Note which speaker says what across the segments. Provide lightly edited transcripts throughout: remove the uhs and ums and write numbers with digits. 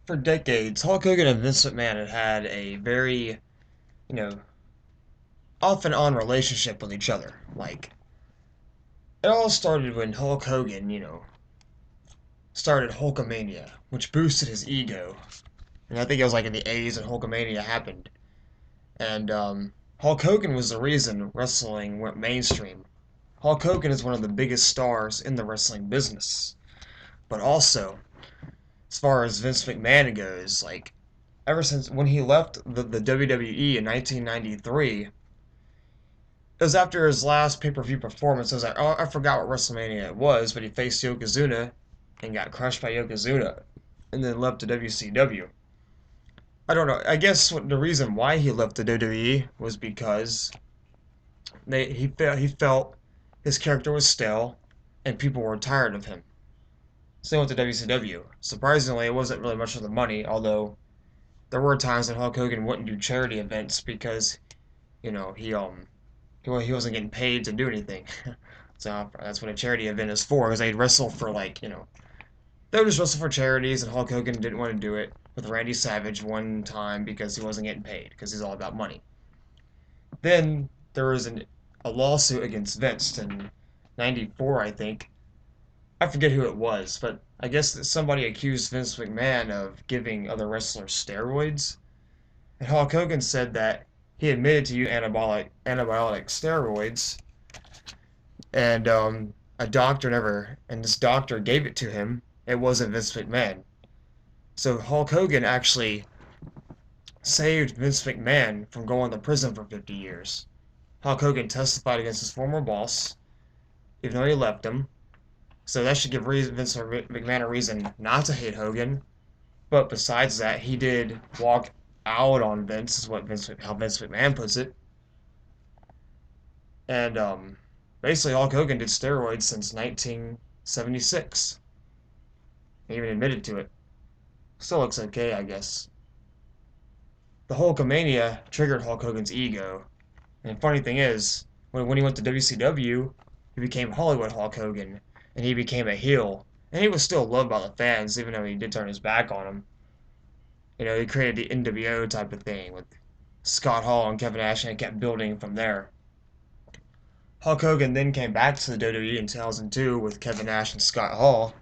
Speaker 1: For decades, Hulk Hogan and Vince McMahon had a very, you know, off and on relationship with each other. Like, it all started when Hulk Hogan, started Hulkamania, which boosted his ego. And I think it was like in the 80s that Hulkamania happened. And Hulk Hogan was the reason wrestling went mainstream. Hulk Hogan is one of the biggest stars in the wrestling business. But also, as far as Vince McMahon goes, like, ever since when he left the WWE in 1993, it was after his last pay-per-view performance. I was like, oh, I forgot what WrestleMania it was, but he faced Yokozuna and got crushed by Yokozuna, and then left the WCW. I don't know. I guess the reason why he left the WWE was because he felt his character was stale, and people were tired of him. So he went to WCW. Surprisingly, it wasn't really much of the money, although there were times that Hulk Hogan wouldn't do charity events because you know he wasn't getting paid to do anything. So that's what a charity event is for, because they'd wrestle for they would just wrestle for charities, and Hulk Hogan didn't want to do it with Randy Savage one time because he wasn't getting paid, because he's all about money. Then there was a lawsuit against Vince in '94, I think. I forget who it was, but I guess that somebody accused Vince McMahon of giving other wrestlers steroids. And Hulk Hogan said that he admitted to using antibiotic steroids, and this doctor gave it to him. It wasn't Vince McMahon. So Hulk Hogan actually saved Vince McMahon from going to prison for 50 years. Hulk Hogan testified against his former boss, even though he left him. So that should give Vince McMahon a reason not to hate Hogan. But besides that, he did walk out on Vince, is how Vince McMahon puts it. And basically, Hulk Hogan did steroids since 1976. He even admitted to it. Still looks okay, I guess. The Hulkamania triggered Hulk Hogan's ego. And the funny thing is, when he went to WCW, he became Hollywood Hulk Hogan, and he became a heel. And he was still loved by the fans, even though he did turn his back on them. He created the NWO type of thing with Scott Hall and Kevin Nash, and it kept building from there. Hulk Hogan then came back to the WWE in 2002 with Kevin Nash and Scott Hall,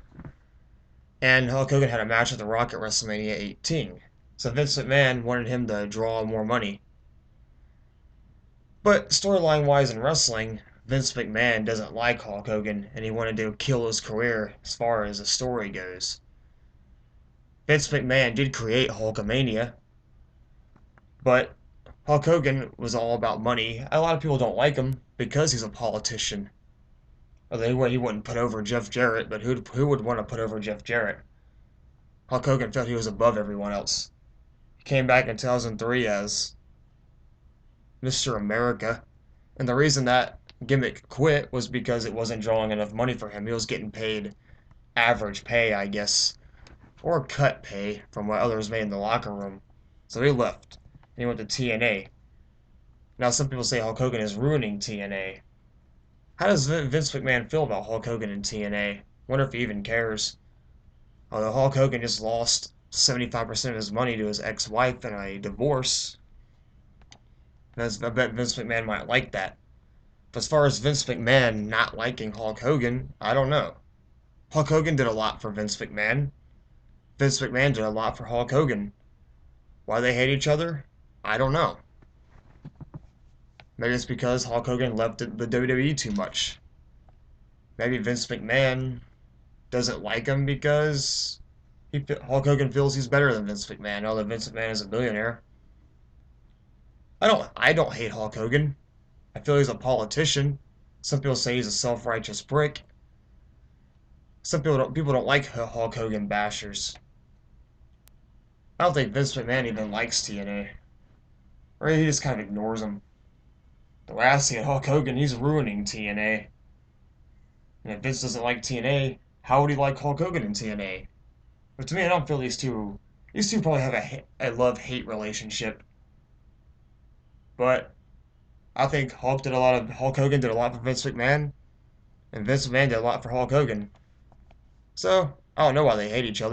Speaker 1: and Hulk Hogan had a match with The Rock at WrestleMania 18. So Vince McMahon wanted him to draw more money. But storyline-wise in wrestling, Vince McMahon doesn't like Hulk Hogan, and he wanted to kill his career as far as the story goes. Vince McMahon did create Hulkamania, but Hulk Hogan was all about money. A lot of people don't like him because he's a politician. Although he wouldn't put over Jeff Jarrett, but who would want to put over Jeff Jarrett? Hulk Hogan felt he was above everyone else. He came back in 2003 as Mr. America, and the reason that gimmick quit was because it wasn't drawing enough money for him. He was getting paid average pay, I guess, or cut pay from what others made in the locker room. So he left, and he went to TNA. Now some people say Hulk Hogan is ruining TNA. How does Vince McMahon feel about Hulk Hogan in TNA? Wonder if he even cares. Although Hulk Hogan just lost 75% of his money to his ex-wife in a divorce. I bet Vince McMahon might like that. But as far as Vince McMahon not liking Hulk Hogan, I don't know. Hulk Hogan did a lot for Vince McMahon. Vince McMahon did a lot for Hulk Hogan. Why they hate each other? I don't know. Maybe it's because Hulk Hogan left the WWE too much. Maybe Vince McMahon doesn't like him because Hulk Hogan feels he's better than Vince McMahon, although Vince McMahon is a billionaire. I don't hate Hulk Hogan. I feel he's a politician. Some people say he's a self-righteous prick. Some people don't like Hulk Hogan bashers. I don't think Vince McMahon even likes TNA. Or he just kind of ignores him. The way I see it, Hulk Hogan, he's ruining TNA. And if Vince doesn't like TNA, how would he like Hulk Hogan in TNA? But to me, I don't feel these two probably have a love-hate relationship. But I think Hulk Hogan did a lot for Vince McMahon, and Vince McMahon did a lot for Hulk Hogan. So I don't know why they hate each other.